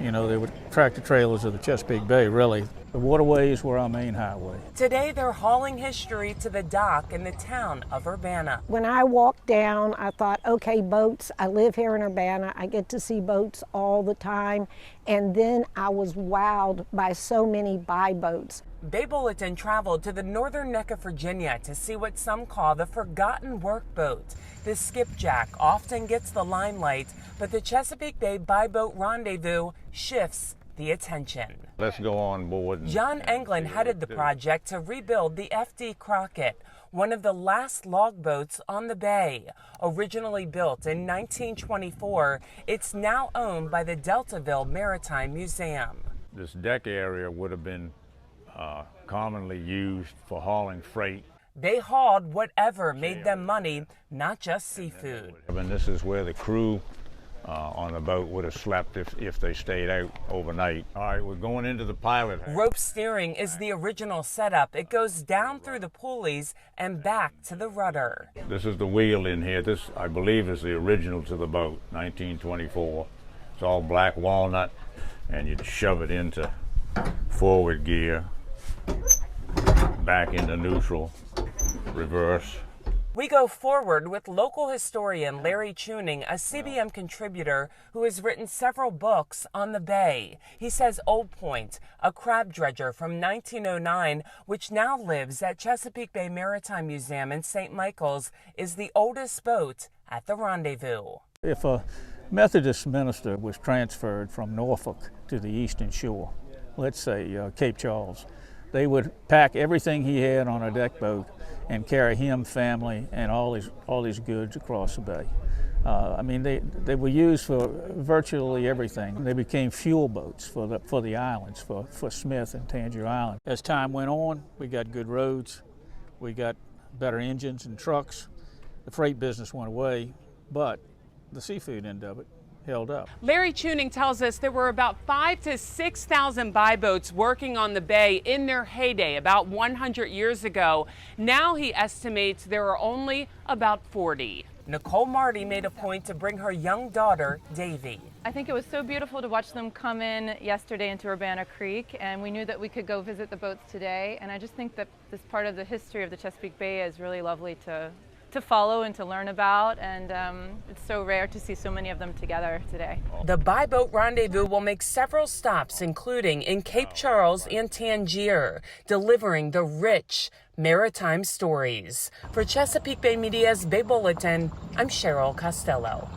You know, they were tractor trailers of the Chesapeake Bay, really. The waterways were our main highway. Today, they're hauling history to the dock in the town of Urbanna. When I walked down, I thought, okay, boats. I live here in Urbanna. I get to see boats all the time. And then I was wowed by so many buyboats. Bay Bulletin traveled to the northern neck of Virginia to see what some call the forgotten workboat. The skipjack often gets the limelight, but the Chesapeake Bay Buyboat Rendezvous shifts the attention. Let's go on board. John Englund headed the project to rebuild the F.D. Crockett, one of the last logboats on the bay. Originally built in 1924, it's now owned by the Deltaville Maritime Museum. This deck area would have been commonly used for hauling freight. They hauled whatever made them money, not just seafood. And this is where the crew on the boat would have slept if they stayed out overnight. All right, we're going into the pilot house. Rope steering is the original setup. It goes down through the pulleys and back to the rudder. This is the wheel in here. This, I believe, is the original to the boat, 1924. It's all black walnut, and you'd shove it into forward gear, back into neutral, reverse. We go forward with local historian Larry Tuning, a CBM contributor who has written several books on the bay. He says Old Point, a crab dredger from 1909, which now lives at Chesapeake Bay Maritime Museum in St. Michael's, is the oldest boat at the rendezvous. If a Methodist minister was transferred from Norfolk to the eastern shore, let's say Cape Charles, they would pack everything he had on a deck boat and carry him, family, and all these goods across the bay. I mean, they were used for virtually everything. They became fuel boats for the islands, for Smith and Tangier Island. As time went on, we got good roads, we got better engines and trucks. The freight business went away, but the seafood end of it held up. Larry Tuning tells us there were about 5,000 to 6,000 buyboats working on the bay in their heyday about 100 years ago. Now he estimates there are only about 40. Nicole Marty made a point to bring her young daughter, Davy. I think it was so beautiful to watch them come in yesterday into Urbanna Creek, and we knew that we could go visit the boats today. And I just think that this part of the history of the Chesapeake Bay is really lovely to follow and to learn about, and it's so rare to see so many of them together today. The Buyboat Rendezvous will make several stops, including in Cape Charles and Tangier, delivering the rich maritime stories. For Chesapeake Bay Media's Bay Bulletin, I'm Cheryl Costello.